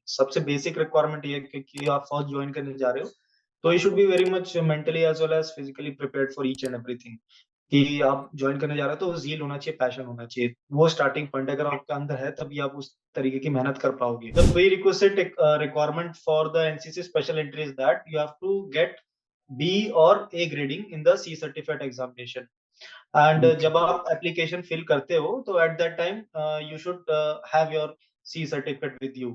सबसे basic requirement ये है कि आप फर्स्ट ज्वाइन करने जा रहे हो, तो you should be very much mentally as well as physically prepared for each and everything. कि आप ज्वाइन करने जा रहे हो तो ज़ील होना चाहिए, पैशन होना चाहिए। वो स्टार्टिंग पॉइंट अगर आपके अंदर है तभी आप उस तरीके की मेहनत कर पाओगे। The prerequisite requirement for the NCC special entry is that you have to get B और A grading in the C certified examination. And Okay. जब आप एप्लीकेशन फिल करते हो तो at that time you should have your C certificate with you.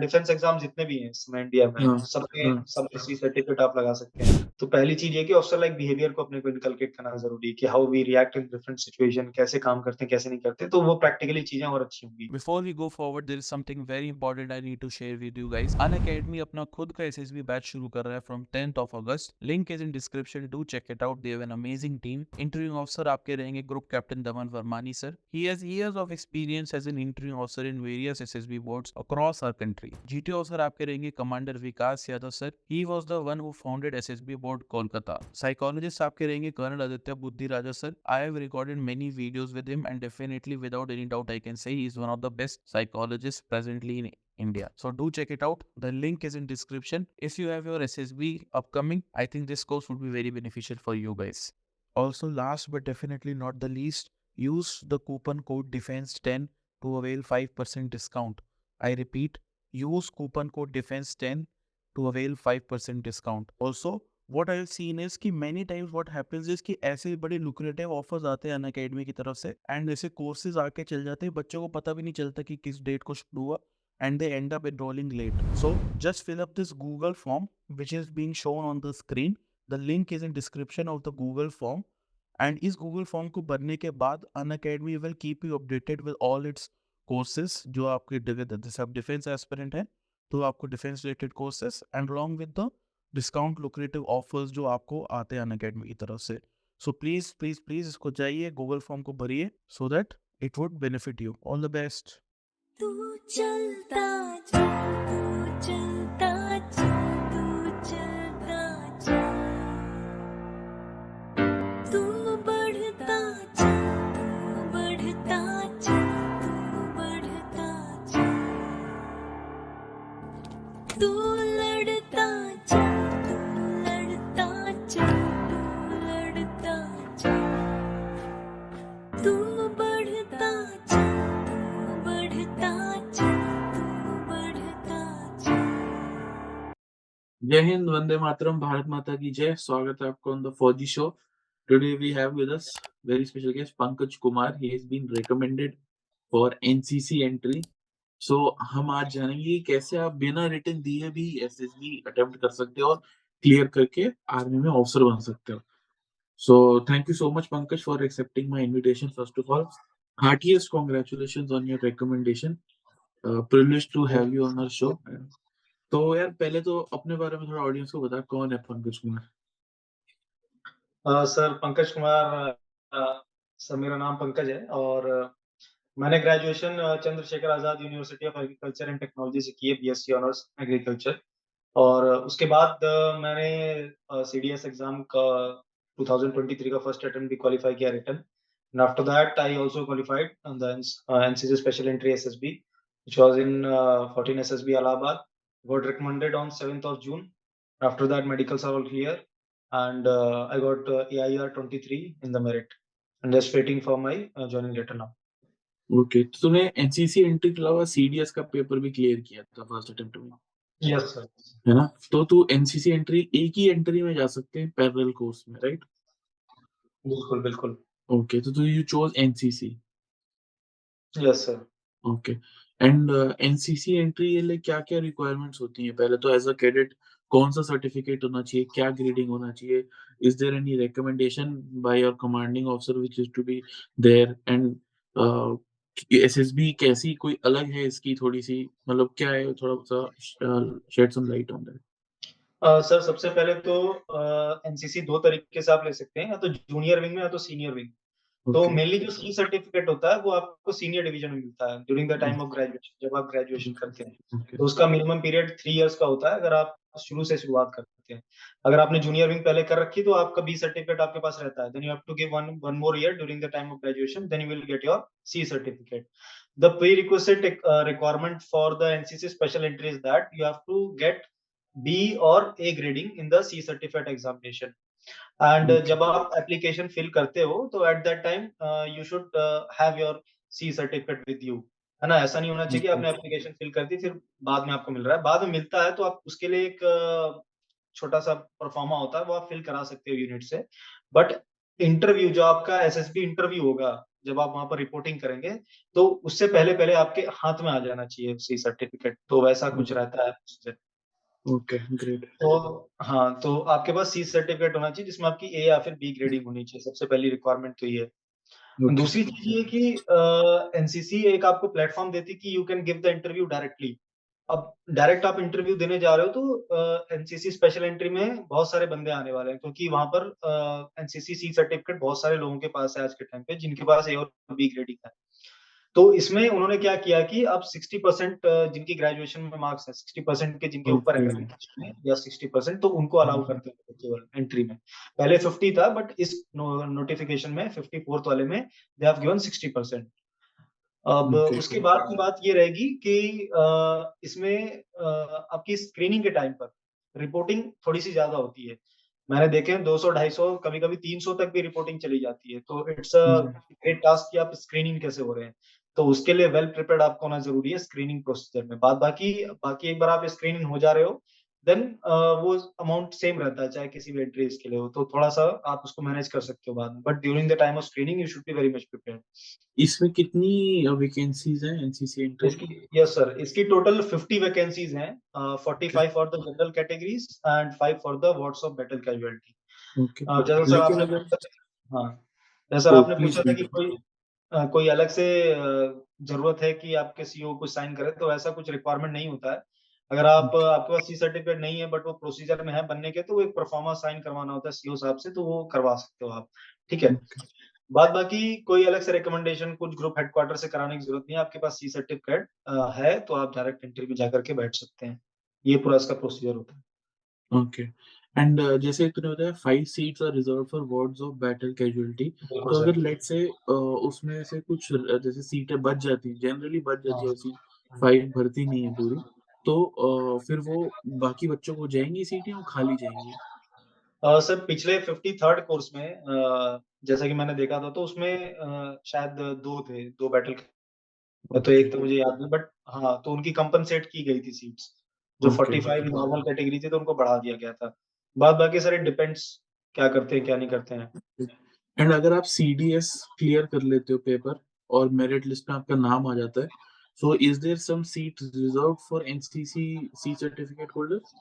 Defence exam जितने भी हैं इस समय इंडिया में, हाँ हाँ सब पे सी सर्टिफिकेट आप लगा सकते हैं। तो पहली चीज ये कि ऑफिसर लाइक बिहेवियर को अपने को इनकलकेट करना जरूरी है कि how we react in different situation, कैसे काम करते हैं, कैसे नहीं करते, तो वो प्रैक्टिकली चीजें और अच्छी होंगी। Before we go forward, there is something very important I need to share with you guys. Unacademy अपना खुद का SSB बैच शुरू कर रहा है from 10th of August. Link is in description. Do check it out. They have an amazing team. Interviewing officer आपके रहेंगे Group Captain Daman Varmani sir. He has years of experience as an interviewing officer in various SSB boards across our country. GT officer आपके रहेंगे Commander Vikas Yadav sir. He was the one who founded SSB board Kolkata. Psychologist आपके रहेंगे Colonel Aditya Buddhi Raja sir. I have recorded many videos with him and definitely without any doubt I can say he is one of the best psychologists presently in India. So do check it out. The link is in description. If you have your SSB upcoming, I think this course would be very beneficial for you guys. Also, last but definitely not the least, use the coupon code DEFENSE10 to avail 5% discount. I repeat, use coupon code DEFENSE10 to avail 5% discount. Also, what I've seen is कि many times what happens is कि ऐसे बड़े lucrative offers आते हैं Unacademy की तरफ से and ऐसे courses आके चल जाते हैं, बच्चों को पता भी नहीं चलता कि किस डेट को शुरू हुआ and they end up enrolling late. So just fill up this Google form which is being shown on the screen. The link is in description of the Google form. And इस Google form को भरने के बाद Unacademy will keep you updated with all its courses जो आपके जैसे आप defence aspirant हैं तो आपको defence related courses and along with the discount lucrative offers जो आपको आते हैं अनअकैडमी की तरफ से। सो प्लीज प्लीज प्लीज इसको जाइए, गूगल फॉर्म को भरिए so that it would benefit you. All the best. तू चलता जा, तू चलता जा, तू चलता जा, तू बढ़ता जा, तू बढ़ता जा, तू बढ़ता जा, तू लड़ता जा, तू लड़ता जा, तू लड़ता जा, तू बढ़ता जा, तू बढ़ता जा, तू बढ़ता जा। जय हिंद, वंदे मातरम, भारत माता की जय। स्वागत है आपको on the Fauji show. Today we have with us very special guest Pankaj Kumar. He has been recommended for NCC entry. So हम आज जानेंगे कैसे आप बिना रिटन दिए भी एसएसबी अटेम्प्ट कर सकते हो और क्लियर करके आर्मी में ऑफिसर बन सकते हो। So thank you so much, Pankaj, for accepting my invitation. First of all, heartiest congratulations on your recommendation. Privileged to have you on our show. तो यार पहले तो अपने बारे में थोड़ा ऑडियंस को बता, कौन है पंकज कुमार? सर पंकज कुमार, सर मेरा नाम पंकज है और मैंने graduation Chandrashekhar Azad university of agriculture and technology से की है, बीएससी ऑनर्स एग्रीकल्चर। और उसके बाद मैंने सीडीएस एग्जाम का 2023 का फर्स्ट अटेम्प्ट भी क्वालिफाई किया written. And after that I also qualified on the NCC special entry SSB which was in 14 SSB Allahabad. Got recommended on 7th of June. After that, medicals are all clear, and I got AIR 23 in the merit, and just waiting for my joining letter now. Okay, तो तूने NCC entry के अलावा CDS का paper भी clear किया था first attempt में, Yes, sir. है ना? तो तू एनसीसी एंट्री एक ही एंट्री में जा सकते हैं पैरेलल कोर्स में, राइट? बिल्कुल बिल्कुल। ओके, तो तू you chose NCC. Yes, sir. Okay, and NCC entry के लिए क्या-क्या रिक्वायरमेंट्स होती हैं? पहले तो एज़ अ कैडेट कौन सा सर्टिफिकेट होना चाहिए? क्या ग्रेडिंग होना चाहिए? Is there any recommendation by your commanding officer which is to be there? And SSB कैसी कोई अलग है इसकी थोड़ी-सी, मतलब क्या है, थोड़ा-सा shed some light on that. Sir सबसे पहले तो एनसीसी दो तरीके से आप ले सकते हैं, या तो जूनियर विंग में या तो सीनियर विंग। तो ओके, मेनली जो सी सर्टिफिकेट होता है वो आपको सीनियर डिवीजन में मिलता है during the time of graduation, जब आप ग्रेजुएशन करते हैं। ओके, तो उसका मिनिमम पीरियड 3 इयर्स का होता है अगर आप शुरू से शुरुआत करते हैं। अगर आपने जूनियर विंग पहले कर रखी तो आपका बी सर्टिफिकेट आपके पास रहता है। Then you have to give one more year during the time of graduation, then you will get your C certificate. the prerequisite requirement for the NCC special entry is that you have to get B or A grading in the C certificate examination. And Okay. जब आप application fill करते हो तो at that time you should have your C certificate with you, है ना? ऐसा नहीं होना चाहिए कि Okay. आपने एप्लीकेशन फिल कर दी फिर बाद में आपको मिल रहा है। बाद में मिलता है तो आप उसके लिए एक छोटा सा परफॉर्मा होता है, वो आप फिल करा सकते हो यूनिट से। बट इंटरव्यू जो आपका एसएसबी इंटरव्यू होगा, जब आप वहां पर रिपोर्टिंग करेंगे, तो उससे पहले आपके हाथ में आ जाना चाहिए सी सर्टिफिकेट। तो वैसा कुछ रहता है उससे। Okay, great. तो हाँ, तो आपके पास सी सर्टिफिकेट होना चाहिए जिसमें आपकी ए या फिर बी ग्रेडिंग होनी चाहिए। सबसे पहली रिक्वायरमेंट तो ये है। Okay. दूसरी चीज ये कि एनसीसी एक आपको प्लेटफॉर्म देती है कि you can give the interview directly. अब डायरेक्ट आप इंटरव्यू देने जा रहे हो तो एनसीसी स्पेशल एंट्री में बहुत सारे बंदे आने वाले हैं, क्योंकि वहां पर एनसीसी सी सर्टिफिकेट बहुत सारे लोगों के पास है आज के टाइम पे, जिनके पास ए और बी ग्रेडिंग है। तो इसमें उन्होंने क्या किया कि अब 60% जिनकी ग्रेजुएशन में मार्क्स है, 60% के जिनके ऊपर है Okay. ग्रेजुएशन में, या 60% तो उनको अलाउ करते हैं केवल एंट्री में। पहले 50 था, बट इस नोटिफिकेशन में 54th वाले में दे हैव गिवन 60%। अब Okay. उसके बाद की बात ये रहेगी कि इसमें आपकी स्क्रीनिंग के टाइम पर रिपोर्टिंग थोड़ी सी ज्यादा होती है। मैंने देखे हैं 200, 250, कभी-कभी 300 तक भी रिपोर्टिंग चली जाती है। तो इट्स अ ग्रेट टास्क कि आप स्क्रीनिंग कैसे हो रहे हैं। तो उसके लिए वेल प्रिपेयर्ड आपको होना जरूरी है स्क्रीनिंग प्रोसीजर में। बाकी बाकी एक बार आप स्क्रीनिंग हो जा रहे हो, देन वो अमाउंट सेम रहता है चाहे किसी भी एंट्रीज के लिए हो। तो थोड़ा सा आप उसको मैनेज कर सकते हो बाद में, but during the time of screening you should be very much prepared. इसमें कितनी वैकेंसीज हैं एनसीसी एंट्री में? इसकी यस सर, इसकी टोटल 50 वैकेंसीज हैं। 45 for the general categories and 5 for the wards of battle casualty. Okay, जैसा sir लेकिन आपने अगर पूछा था, हाँ, जैसा सर आपने प्लीज पूछा था कि रीड। कोई अलग से जरूरत है कि आपके सीईओ को साइन करे, तो ऐसा कुछ रिक्वायरमेंट नहीं होता है। अगर आपके पास सी सर्टिफिकेट नहीं है बट वो प्रोसीजर में है बनने के, तो वो एक परफॉर्मा साइन करवाना होता है सीईओ साहब से, तो वो करवा सकते हो आप। ठीक है। बाद बाकी कोई अलग से रिकमेंडेशन कुछ ग्रुप हेडक्वार्टर से कराने की जरूरत नहीं है। आपके पास सी सर्टिफिकेट है तो आप डायरेक्ट इंटरव्यू जाकर के बैठ सकते हैं। ये पूरा इसका प्रोसीजर होता है। ओके। एंड जैसे तूने बताया 5 seats are reserve for wards of battle casualty. बिल्कुल तो अगर सर। लेट्स से उसमें से कुछ जैसे सीटें बच जाती हैं, जनरली बच जाती है, हाँ। ऐसी 5 भर्ती नहीं है पूरी, तो फिर वो बाकी बच्चों को जाएंगी सीटें, वो खाली जाएंगी? सर पिछले 53rd कोर्स में जैसा कि मैंने देखा था, तो उसमें शायद दो थे, दो बैटल। तो ओके। एक तो मुझे याद नहीं, बट हाँ, तो उनकी कंपनसेट की गई थी सीट्स। जो ओके। 45 नॉर्मल कैटेगरी थी तो उनको बढ़ा दिया गया था। बाद बाकी सर इट डिपेंड्स क्या करते हैं क्या नहीं करते हैं। एंड अगर आप सीडीएस क्लियर कर लेते हो पेपर और मेरिट लिस्ट में आपका नाम आ जाता है, so is there some seat reserved for NCC C certificate holders?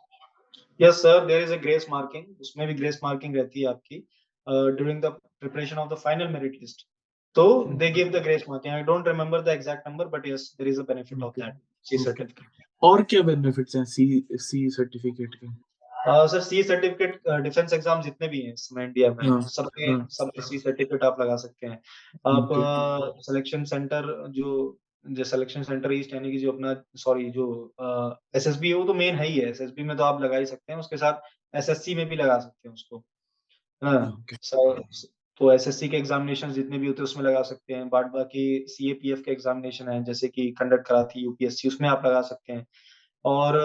Yes sir, there is a grace marking. उसमें भी ग्रेस मार्किंग रहती है आपकी during the preparation of the final merit list. तो they give the grace marking. I don't remember the exact number, but yes there is a benefit of okay. That C okay. Certificate. और क्या benefits हैं C C certificate के? Sir C certificate defence exam जितने भी हैं इस समय India में, हाँ। सबके हाँ। सब सी सर्टिफिकेट आप लगा सकते हैं। आप ओके। सिलेक्शन सेंटर जो जो सिलेक्शन सेंटर ईस्ट, यानी कि जो अपना सॉरी जो एसएसबी है, वो तो मेन है ही है। एसएसबी में तो आप लगा ही सकते हैं, उसके साथ एसएससी में भी लगा सकते हैं उसको। हाँ, ओके। तो एसएससी के एग्जामिनेशन जितने भी होते हैं उसमें लगा सकते हैं। बाद बाकी सीएपीएफ के एग्जामिनेशन है जैसे कि कंडक्ट कराती यूपीएससी, उसमें आप लगा सकते हैं। और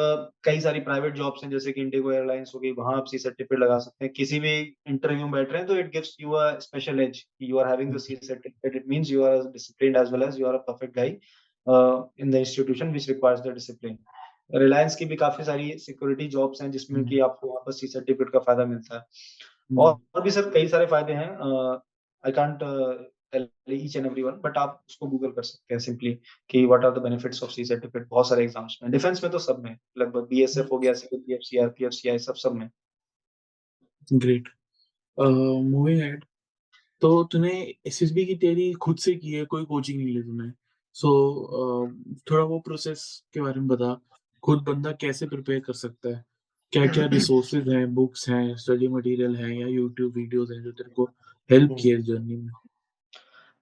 कई सारी प्राइवेट जॉब्स हैं जैसे कि इंडिगो एयरलाइंस हो गई, वहां आप सी सर्टिफिकेट लगा सकते हैं। किसी भी इंटरव्यू में बैठ रहे हैं तो it gives you a special edge, you are having the C certificate. It means you are disciplined as well as you are a perfect guy in the institution which requires the discipline. Reliance की भी काफी सारी security jobs हैं जिसमें कि आपको वहाँ पर सी सर्टिफिकेट का फायदा मिलता है। और भी सर कई सारे फायदे हैं। I can't tell each and every one, but आप उसको गूगल कर सकते हैं सिंपली कि what are the benefits of C certificate. बहुत सारे एग्जाम्स में, डिफेंस में तो सब में लगभग, बीएसएफ हो गया, सीआरपीएफ, सीआरपीएफ, सीआई, सब में। ग्रेट। मूविंग एड, तो तूने एसएसबी की तैयारी खुद से की है, कोई कोचिंग नहीं ली तूने? सो थोड़ा वो प्रोसेस के बारे में बता। खुद बंदा कैसे प्रिपेयर कर सकता है? क्या क्या रिसोर्सेज हैं, बुक्स हैं, स्टडी मटेरियल हैं, या यूट्यूब वीडियोस हैं जो तेरे को हेल्प किए इस जर्नी में?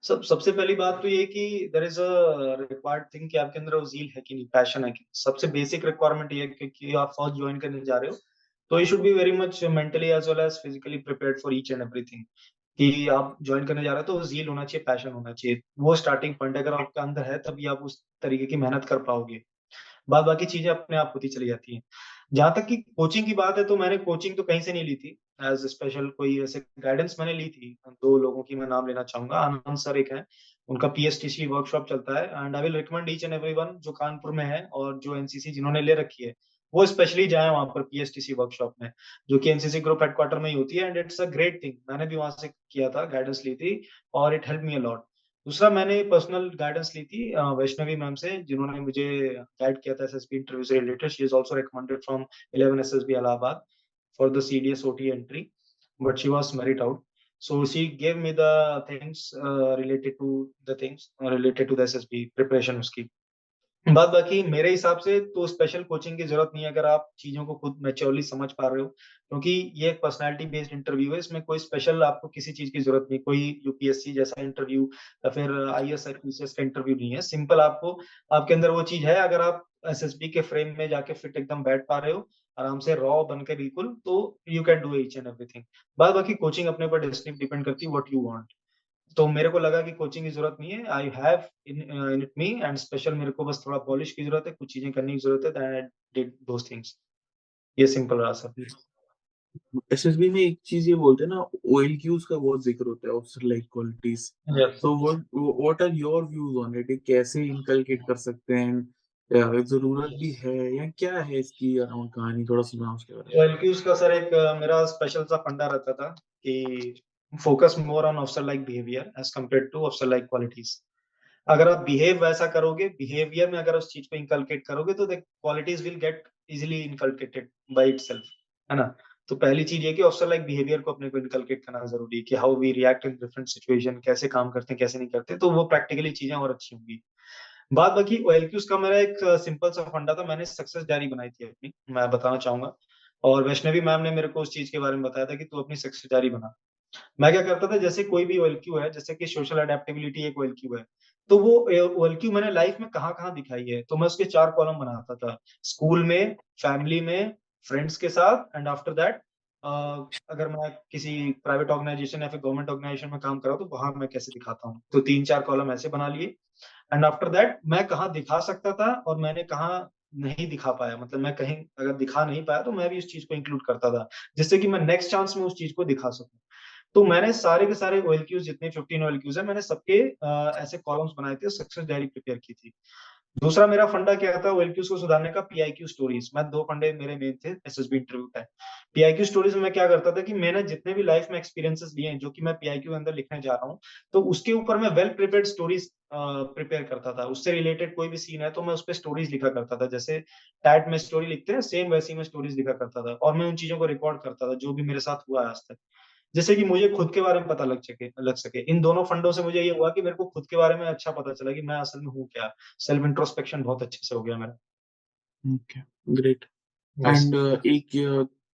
सबसे पहली बात तो ये कि there is a required thing कि आपके अंदर वो ज़ील है कि नहीं, पैशन है कि नहीं। सबसे बेसिक रिक्वायरमेंट ये है कि आप फौज ज्वाइन करने जा रहे हो, तो you should be very much mentally as well as physically prepared for each and everything. कि आप ज्वाइन करने जा रहे हो तो ज़ील होना चाहिए, पैशन होना चाहिए। वो स्टार्टिंग पॉइंट अगर आपके अंदर है तभी आप उस तरीके की मेहनत कर पाओगे। बाद बाकी चीज़ें अपने आप होती चली जाती हैं। जहाँ तक कि कोचिंग की बात है तो मैंने कोचिंग तो कहीं से नहीं ली थी। एज़ स्पेशल कोई ऐसे गाइडेंस मैंने ली थी। 2 लोगों की मैं नाम लेना चाहूँगा। आनंद सर एक हैं, उनका पीएसटीसी वर्कशॉप चलता है and I will recommend each and everyone जो कानपुर में है और जो एनसीसी जिन्होंने ले रखी है, वो स्पेशली जाएँ वहाँ पर पीएसटीसी वर्कशॉप में, जो कि एनसीसी ग्रुप हेडक्वार्टर में ही होती है and it's a great thing. मैंने भी वहाँ से किया था, गाइडेंस ली थी और it helped me a lot. दूसरा मैंने पर्सनल गाइडेंस ली थी वैष्णवी मैम से जिन्होंने मुझे गाइड किया था एसएसबी इंटरव्यू से related. She is also recommended from 11 SSB Allahabad for the CDS OT entry, but she was merit out. So she gave me the things related to the SSB preparation उसकी। बात बाकी मेरे हिसाब से तो स्पेशल कोचिंग की ज़रूरत नहीं है अगर आप चीज़ों को खुद मैच्योरली समझ पा रहे हो, क्योंकि ये एक पर्सनैलिटी बेस्ड इंटरव्यू है, इसमें कोई स्पेशल आपको किसी चीज़ की ज़रूरत नहीं, कोई यूपीएससी जैसा इंटरव्यू या फिर आईएएस, आईपीएस का इंटरव्यू नहीं है। सिंपल आपको आपके अंदर वो चीज़ है, अगर आप एसएसबी के फ्रेम में जाके फिट एकदम बैठ पा रहे हो, आराम से रॉ बन के बिल्कुल, तो you can do each and everything. बाद बाकी कोचिंग अपने ऊपर डेस्टिनी डिपेंड करती है व्हाट यू वांट। तो मेरे को लगा कि कोचिंग की ज़रूरत नहीं है। I have in it me and special मेरे को बस थोड़ा पॉलिश की ज़रूरत है, कुछ चीज़ें करने की ज़रूरत है, then I did those things. ये सिंपल रहा सर। एसएसबी में एक चीज ये बोलते हैं ना, ओएलक्यूज का बहुत जिक्र होता है, ऑफिसर लाइक क्वालिटीज। यस। तो what are your views on it? कैसे इनकलकेट कर सकते हैं? जरूरत भी है या क्या है इसकी अराउंड कहानी? थोड़ा सुनाओ उसके बारे में। एलक्यूज़ का सर एक मेरा स्पेशल सा फंडा रहता था कि focus more on officer like behaviour as compared to officer like qualities. अगर आप बिहेव वैसा करोगे, बिहेवियर में अगर उस चीज़ को इनकलकेट करोगे तो the qualities will get easily inculcated by itself, है ना? तो पहली चीज़ ये कि ऑफिसर लाइक बिहेवियर को अपने को इनकलकेट करना ज़रूरी है कि how we react in different situation, कैसे काम करते हैं, कैसे नहीं करते, तो वो प्रैक्टिकली चीज़ें और अच्छी होंगी। बाद बाकी ओएलक्यूज़ का मेरा एक सिंपल सा फंडा था, मैंने सक्सेस डायरी बनाई थी अपनी, मैं बताना चाहूँगा और वैष्णवी मैम ने मेरे को उस चीज़ के बारे में बताया था कि तू अपनी सक्सेस डायरी बना। मैं क्या करता था जैसे कोई भी ओएलक्यू है, जैसे कि सोशल अडैप्टेबिलिटी एक ओएलक्यू है, तो वो ओएलक्यू मैंने लाइफ में कहाँ-कहाँ दिखाई है, तो मैं उसके 4 कॉलम बनाता था। स्कूल में, फैमिली में, फ्रेंड्स के साथ एंड आफ्टर दैट अ, अगर मैं किसी प्राइवेट ऑर्गनाइजेशन या फिर गवर्नमेंट ऑर्गनाइजेशन में काम कर रहा हूँ, तो वहाँ मैं कैसे दिखाता हूँ। तो 3-4 कॉलम ऐसे बना लिए एंड आफ्टर दैट मैं कहाँ दिखा सकता था और मैंने कहाँ नहीं दिखा पाया, मतलब मैं कहीं अगर दिखा नहीं पाया, तो मैं भी उस चीज़ को इंक्लूड करता था, जिससे कि मैं नेक्स्ट चांस में उस चीज़ को दिखा सकूँ। तो मैंने सारे के सारे ओएलक्यूज़ जितने 15 ओएलक्यूज़ हैं, मैंने सबके ऐसे कॉलम्स बनाए थे, सक्सेस डायरी प्रिपेयर की थी। दूसरा मेरा फंडा क्या था ओएलक्यूज़ को सुधारने का, पीआईक्यू स्टोरीज़। मैं 2 फंडे मेरे मेन थे SSB interview time. PIQ stories में मैं क्या करता था कि मैंने जितने भी लाइफ में एक्सपीरियंसेस लिए हैं, जो कि मैं पीआईक्यू के अंदर लिखने जा रहा हूँ, तो उसके ऊपर मैं वेल प्रिपेयर्ड स्टोरीज़ प्रिपेयर करता था। उससे रिलेटेड कोई भी सीन है, तो मैं उसपे स्टोरीज़ लिखा करता था। जैसे टैट में स्टोरी लिखते हैं, सेम वैसी मैं स्टोरीज़ लिखा करता था और मैं उन चीज़ों को रिकॉर्ड करता था, जो भी मेरे साथ हुआ है आज तक। जिससे कि मुझे खुद के बारे में पता लग सके। इन दोनों फंडों से मुझे ये हुआ कि मेरे को खुद के बारे में अच्छा पता चला कि मैं असल में हूँ क्या। सेल्फ इंट्रोस्पेक्शन बहुत अच्छे से हो गया मेरा। Okay, great. यस। एंड एक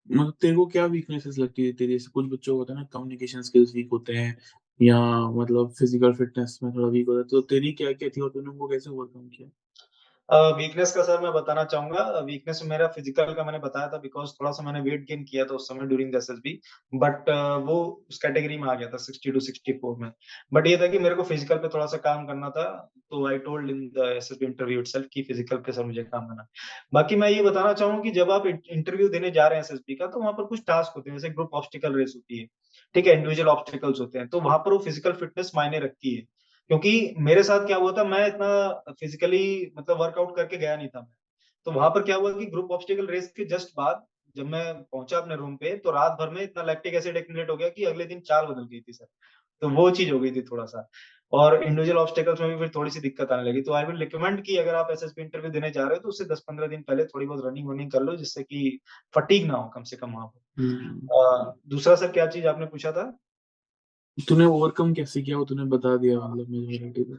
मतलब तेरे को क्या वीकनेसेस लगती है तेरी? जैसे कुछ बच्चों को होता है ना, कम्युनिकेशन स्किल्स वीक होते हैं या मतलब फिजिकल फिटनेस में थोड़ा वीक होता है, तो तेरी क्या क्या थी और तूने उनको कैसे ओवरकम किया? वीकनेस का सर मैं बताना चाहूँगा। वीकनेस मेरा फिजिकल का मैंने बताया था बिकॉज़ थोड़ा-सा मैंने वेट गेन किया था उस समय ड्यूरिंग द एसएसबी बट वो उस कैटेगरी में आ गया था 60 टू 64 में। बट ये था कि मेरे को फिजिकल पे थोड़ा-सा काम करना था, तो I told in the SSB interview itself कि फिजिकल पे सर मुझे काम करना है। बाकी मैं ये बताना चाहूँगा कि जब आप इंटरव्यू देने जा रहे हैं एसएसबी का, तो वहाँ पर कुछ टास्क होते हैं, जैसे ग्रुप ऑब्स्टिकल रेस होती है, ठीक है? इंडिविजुअल ऑब्स्टिकल्स होते हैं, तो वहाँ पर वो फिजिकल फिटनेस मायने रखती है। क्योंकि मेरे साथ क्या हुआ था, मैं इतना फिजिकली मतलब वर्कआउट करके गया नहीं था मैं। तो वहाँ पर क्या हुआ कि ग्रुप ऑब्स्टिकल रेस के जस्ट बाद जब मैं पहुँचा अपने रूम पे, तो रात भर में इतना लैक्टिक एसिड एक्युमुलेट हो गया कि अगले दिन चाल बदल गई थी सर। तो वो चीज़ हो गई थी थोड़ा-सा। और इंडिविजुअल ऑब्स्टिकल्स में भी फिर थोड़ी-सी दिक्कत आने लगी। तो आई विल रिकमेंड कि अगर आप एसएसबी इंटरव्यू देने जा रहे हो, तो उससे 10-15 दिन पहले थोड़ी बहुत रनिंग-वनिंग कर लो, जिससे कि फटीग ना हो कम से कम वहाँ पे। हुँ। दूसरा सर क्या चीज़ आपने पूछा था? तूने ओवरकम कैसे किया वो तूने बता दिया, मतलब मेजॉरिटी तो।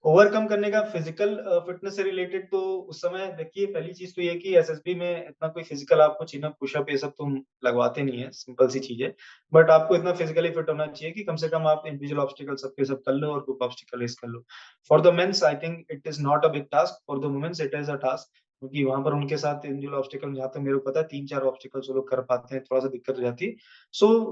ओवरकम करने का फिजिकल फिटनेस से रिलेटेड तो उस समय देखिए पहली चीज़ तो ये है कि एसएसबी में इतना कोई फिजिकल आपको चिन अप, पुश अप ये सब तो लगवाते नहीं है, सिंपल सी चीज़ है। बट आपको इतना फिजिकली फिट होना चाहिए कि कम से कम आप इंडिविजुअल ऑब्स्टिकल सब के सब कर लो और ग्रुप ऑब्स्टिकल रेस कर लो। For the mens I think it is not a big task, for the womens it is a task क्योंकि वहाँ पर उनके साथ इंडिविजुअल ऑब्स्टिकल जहाँ तक मेरे को पता है 3-4 ऑब्स्टिकल्स वो लोग कर पाते हैं, थोड़ा-सा दिक्कत हो जाती है। So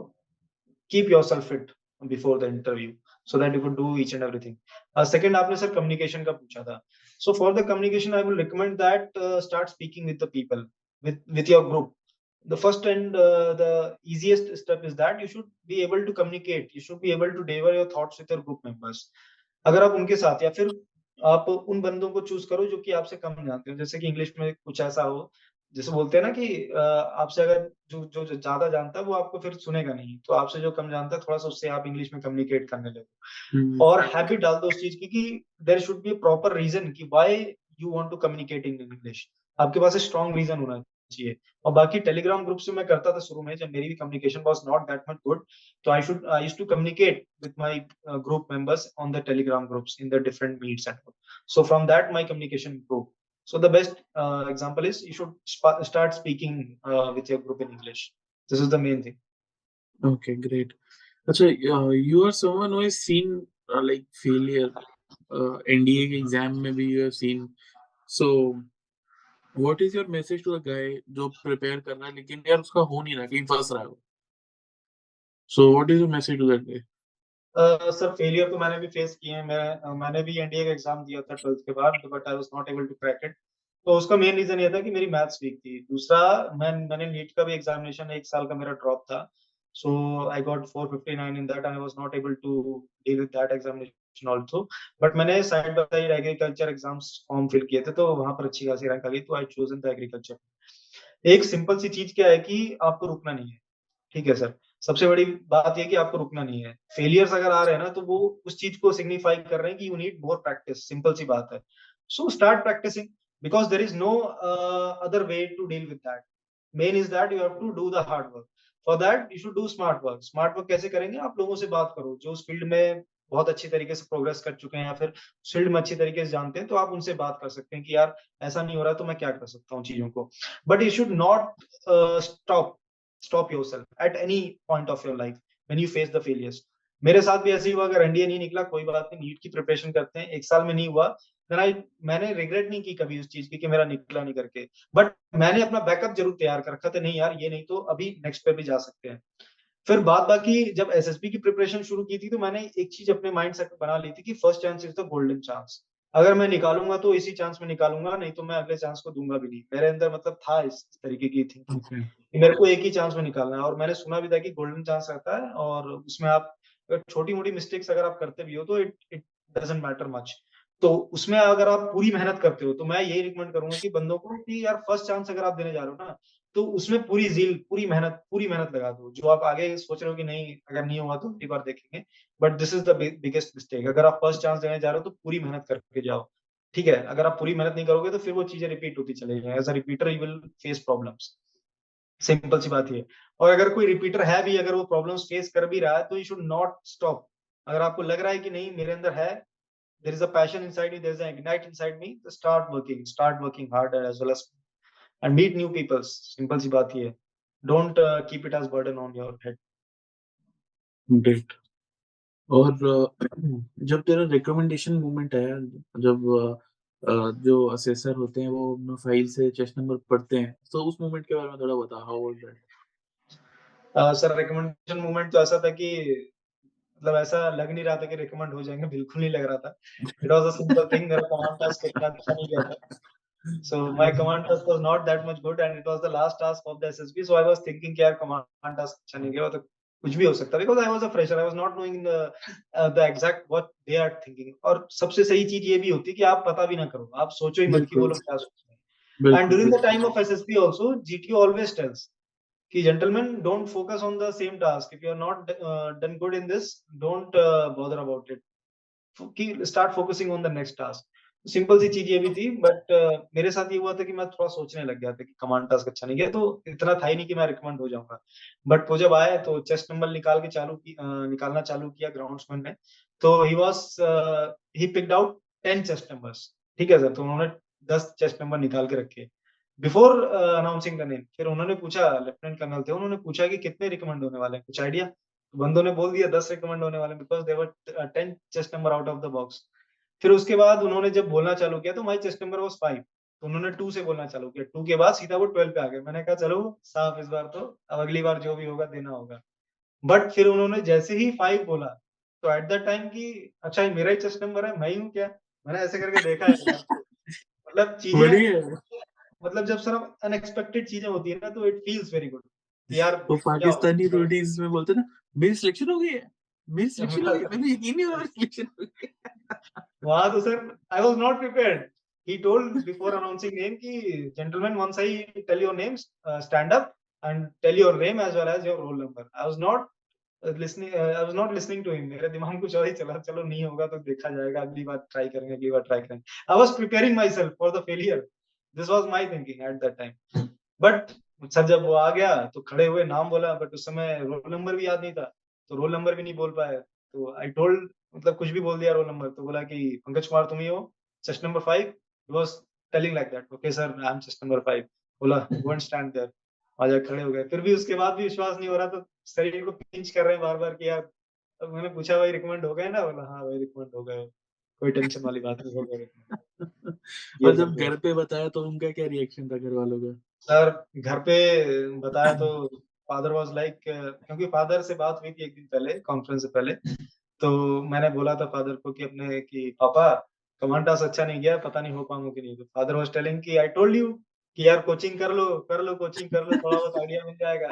keep yourself fit before the interview, so that you could do each and everything. Second, आपने सर communication का पूछा था. So for the communication, I will recommend that start speaking with the people, with your group. The first and the easiest step is that you should be able to communicate. You should be able to deliver your thoughts with your group members. अगर आप उनके साथ या फिर आप उन बंदों को चूज करो जो कि आपसे कम जानते हो, जैसे कि इंग्लिश में कुछ ऐसा हो, जैसे बोलते हैं ना कि आपसे अगर जो ज्यादा जानता है वो आपको फिर सुनेगा नहीं, तो आपसे जो कम जानता है थोड़ा सा उससे आप इंग्लिश में कम्युनिकेट करने लगो. और हैबिट डाल दो उस चीज की कि there should be proper reason कि why you want to communicate in English. आपके पास स्ट्रॉन्ग रीजन होना चाहिए. और बाकी टेलीग्राम ग्रुप से मैं करता था शुरू में, जब मेरी भी communication was not that much good, तो I used to communicate with my group members on the Telegram groups in the different meets and all. So from that my communication improved. So the best example is you should start speaking with your group in English. This is the main thing. Okay, great. Acha, you are someone who has seen like failure. NDA के exam में भी you have seen. So what is your message to a guy जो prepare कर रहा है लेकिन यार उसका हो नहीं रहा, कहीं फंस रहा है वो? So what is your message to that guy? Sir failure तो मैंने भी फेस किए हैं. मैंने भी एनडीए का एग्जाम दिया था 12th के बाद, but I was not able to crack it. तो उसका मेन रीजन ये था कि मेरी मैथ्स वीक थी. दूसरा, मैंने नीट का भी एग्जामिनेशन 1 साल का मेरा ड्रॉप था. So I got 459 in that and I was not able to deal with that examination also. But मैंने side by side agriculture exams form fill किए थे, तो वहां पर अच्छी खासी रैंक आ गई, तो आई चोजन द एग्रीकल्चर. एक सिंपल सी चीज क्या है कि आपको रुकना नहीं है. ठीक है सर, सबसे बड़ी बात ये कि आपको रुकना नहीं है. फेलियर्स अगर आ रहे हैं ना, तो वो उस चीज को सिग्निफाई कर रहे हैं कि you need more practice. Simple सी बात है. So start practicing because there is no other way to deal with that. Main is that you have to do the hard work. For that you should do smart work. Smart work कैसे करेंगे? आप लोगों से बात करो जो उस field में बहुत अच्छी तरीके से प्रोग्रेस कर चुके हैं या फिर फील्ड में अच्छी तरीके से जानते हैं, तो आप उनसे बात कर सकते हैं कि यार ऐसा नहीं हो रहा, तो मैं क्या कर सकता हूँ चीजों को. But you should not stop yourself at any point of your life when you face the failures. मेरे साथ भी ऐसे ही हुआ. अगर एनडीए नहीं निकला कोई बात नहीं, नीट की प्रिपरेशन करते हैं, 1 साल में नहीं हुआ, मैंने रिग्रेट नहीं की कभी उस चीज की कि मेरा निकला नहीं करके. बट मैंने अपना बैकअप जरूर तैयार कर रखा था, नहीं यार ये नहीं तो अभी नेक्स्ट पे भी जा सकते हैं. फिर बाद बाकी जब एसएसबी की प्रिपरेशन शुरू की थी, तो मैंने एक चीज अपने माइंड सेट बना ली थी कि first chance is the golden chance. अगर मैं निकालूंगा तो इसी चांस में निकालूंगा, नहीं तो मैं अगले चांस को दूंगा भी नहीं. मेरे अंदर मतलब था इस तरीके की थिंकिंग Okay. कि मेरे को एक ही चांस में निकालना है. और मैंने सुना भी था कि गोल्डन चांस रहता है और उसमें आप छोटी मोटी मिस्टेक्स अगर आप करते भी हो तो इट डजंट मैटर मच. तो उसमें अगर आप पूरी मेहनत करते हो, तो मैं यही रिकमेंड करूंगा कि बंदों को कि यार फर्स्ट चांस अगर आप देने जा रहे हो ना, तो उसमें पूरी जील पूरी मेहनत लगा दो. जो आप आगे सोच रहे हो कि नहीं अगर नहीं हुआ तो एक बार देखेंगे, but this is the biggest mistake. अगर आप फर्स्ट चांस देने जा रहे हो तो पूरी मेहनत करके जाओ. ठीक है, अगर आप पूरी मेहनत नहीं करोगे तो फिर वो चीजें रिपीट होती चलेगी. As a repeater you will face problems. Simple सी बात ये. और अगर कोई रिपीटर है भी, अगर वो प्रॉब्लम्स फेस कर भी रहा है, तो यू शुड नॉट स्टॉप. अगर आपको लग रहा है कि नहीं मेरे अंदर है, there is a passion inside me, there is an ignite inside me, तो start working harder as well as and meet new people. Simple सी बात ये है. Don't keep it as burden on your head. Great. और जब तेरा recommendation movement आया, जब जो असेसर होते हैं वो अपना फाइल से चेस्ट नंबर पढ़ते हैं, तो उस मूवमेंट के बारे में थोड़ा बता. How was that? Sir recommendation movement तो ऐसा था कि मतलब ऐसा लग नहीं रहा था कि रिकमेंड हो जाएंगे, बिल्कुल नहीं लग रहा था. It was a simple thing. मेरा कमांड टास्क इतना अच्छा नहीं गया था. So my command task was not that much good and it was the last task of the SSB. So I was thinking कि यार command task अच्छा नहीं गया तो कुछ भी हो सकता है, because I was a fresher. I was not knowing the exact what they are thinking. और सबसे सही चीज ये भी होती है कि आप पता भी ना करो, आप सोचो ही मत कि वो लोग क्या सोच रहे हैं. And during the time of SSB also, GTO always tells कि gentlemen don't focus on the same task. If you are not done good in this, don't bother about it. कि start focusing on the next task. Simple सी चीज ये भी थी. But मेरे साथ ये हुआ था कि मैं थोड़ा सोचने लग गया था कि कमांड टास्क अच्छा नहीं गया, तो इतना था ही नहीं कि मैं रिकमेंड हो जाऊंगा. बट वो जब आए तो चेस्ट नंबर निकालना चालू किया ग्राउंड्समैन ने. तो he picked out 10 chest numbers. ठीक है सर, तो उन्होंने 10 चेस्ट नंबर निकाल के रखे बिफोर अनाउंसिंग द नेम. फिर उन्होंने पूछा, लेफ्टिनेंट कर्नल थे, उन्होंने पूछा कि कितने रिकमेंड होने वाले हैं, कुछ आइडिया? तो बंदों ने बोल दिया 10 रिकमेंड होने वाले, because their 10 chest number out of the box. फिर उसके बाद उन्होंने जब बोलना चालू किया तो माई चेस्ट नंबर वाज 5. तो उन्होंने 2 से बोलना चालू किया. 2 के बाद सीधा वो 12 पे आ गए. मैंने कहा चलो साफ, इस बार तो अब अगली बार जो भी होगा देना होगा. बट फिर उन्होंने जैसे ही 5 बोला, तो एट दैट टाइम कि अच्छा ये मेरा ही चेस्ट नंबर है, मैं ही हूँ क्या? मैंने ऐसे करके देखा है यार। मतलब बढ़िया। चीज़ें मतलब जब सर अनएक्सपेक्टेड चीज़ें होती है ना, तो इट फील्स वेरी गुड कि यार वो क्या हो पाकिस्तानी रोडीज में बोलते ना, मेरी सिलेक्शन हो गई है, मेरी सिलेक्शन हो गई है, गया? मैंने यकीन नहीं हो रहा सिलेक्शन हो गई है। वहाँ तो sir I was not prepared. He told before announcing name कि gentleman once I tell your names stand up and tell your name as well as your roll number. I was not listening to him. मेरे दिमाग में कुछ और ही चला, चलो नहीं होगा तो देखा जाएगा, अगली बार ट्राई करेंगे, अगली बार ट्राई करेंगे। I was preparing my self for the failure. This was my thinking at that time. But sir जब वो आ गया तो खड़े हुए, नाम बोला, बट उस समय रोल नंबर भी याद नहीं था, तो रोल नंबर भी नहीं बोल पाए। तो आई टोल्ड, मतलब कुछ भी बोल दिया रोल नंबर, तो बोला कि पंकज कुमार तुम ही हो, chest number 5। He was telling like that, okay sir I am chest number 5। बोला गो एंड स्टैंड देयर। आजा खड़े हो गए। फिर भी उसके बाद भी विश्वास नहीं हो रहा, तो शरीर को पिंच कर रहे हैं बार-बार कि यार। अब मैंने पूछा भाई रिकमेंड हो गए ना? बोला हाँ भाई रिकमेंड हो गए। कोई टेंशन वाली बात नहीं, हो गए recommend। ये और सब जब हुआ। घर पे बताया तो उनका क्या रिएक्शन था घर वालों का? सर घर पे बताया तो फादर वाज लाइक, क्योंकि फादर से बात हुई थी एक दिन पहले, कॉन्फ्रेंस से पहले। तो मैंने बोला था फादर को कि अपने कि पापा कमांड टास्क अच्छा नहीं गया, पता नहीं हो पाऊंगा कि नहीं। तो फादर वाज टेलिंग कि आई टोल्ड यू कि यार कोचिंग कर लो कोचिंग कर लो, थोड़ा बहुत आइडिया मिल जाएगा।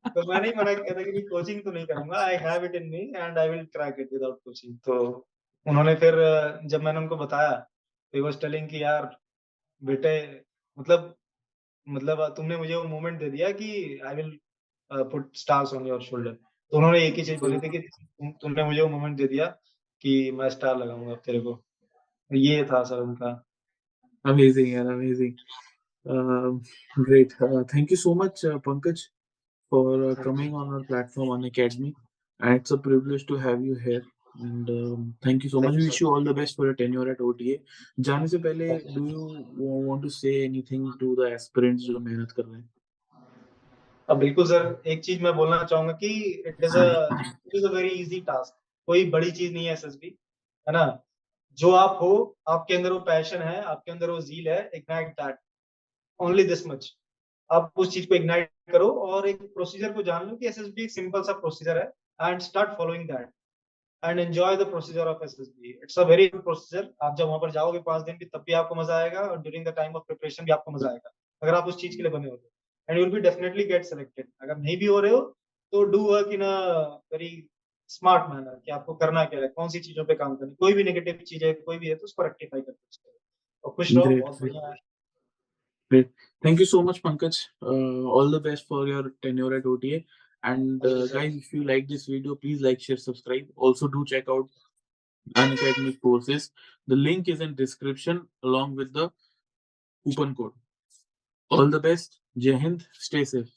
तो मैंने ही मना किया था कि कोचिंग तो नहीं करूंगा, I have it in me and I will crack it without coaching. तो उन्होंने फिर जब मैंने उनको बताया, तो ही वाज टेलिंग कि यार बेटे, मतलब तुमने मुझे वो मोमेंट दे दिया कि I will put stars on your shoulder. तो उन्होंने एक ही चीज़ बोली थी कि तुमने मुझे वो मोमेंट दे दिया कि मैं स्टार लगाऊँगा अब तेरे को। ये था सर उनका। अमेजिंग यार, amazing. Great. Thank you so much, Pankaj, for coming on our platform on Academy. And it's a privilege to have you here. And thank you so much. Thank you We sir. wish you all the best for your tenure at OTA. जाने से पहले, do you want to say anything to the aspirants जो मेहनत कर रहे हैं? अब बिल्कुल सर, एक चीज़ मैं बोलना चाहूँगा कि it is a very easy task. कोई बड़ी चीज़ नहीं है एसएसबी, है ना? जो आप हो, आपके अंदर वो पैशन है, आपके अंदर वो ज़ील है, ignite that, only this much. आप उस चीज़ को इग्नाइट करो और एक प्रोसीजर को जान लो कि एसएसबी एक सिंपल सा प्रोसीजर है, and start following that and enjoy the procedure of SSB. It's a very good procedure. आप जब वहाँ पर जाओगे 5 दिन भी, तब भी आपको मज़ा आएगा, और during the time of preparation भी आपको मज़ा आएगा, अगर आप उस चीज़ के लिए बने हो तो। And you will be definitely get selected. अगर नहीं भी हो रहे हो, तो do work in a very smart manner कि आपको करना क्या है, कौन-सी चीज़ों पे काम करना है। कोई भी नेगेटिव चीज़ है, कोई भी है, तो उसको रेक्टिफाई करके चलो। और खुश रहो, Great, बहुत great, बढ़िया है। great. Thank you so much, Pankaj. All the best for your tenure at OTA. And thank you sir. guys, if you like this video, please like, share, subscribe. Also, do check out Unacademy courses. The link is in description along with the coupon code. All the best. Jai Hind. Stay safe.